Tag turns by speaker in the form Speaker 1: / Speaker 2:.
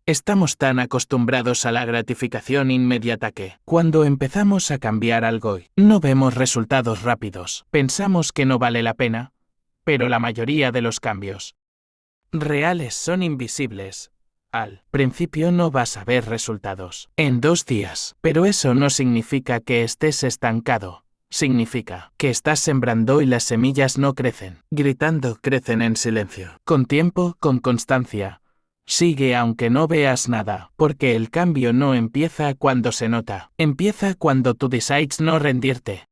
Speaker 1: Estamos tan acostumbrados a la gratificación inmediata que, cuando empezamos a cambiar algo y no vemos resultados rápidos, pensamos que no vale la pena, pero la mayoría de los cambios reales son invisibles. Al principio no vas a ver resultados en 2 días, pero eso no significa que estés estancado. Significa que estás sembrando y las semillas no crecen gritando, crecen en silencio. Con tiempo, con constancia. Sigue aunque no veas nada, porque el cambio no empieza cuando se nota, empieza cuando tú decides no rendirte.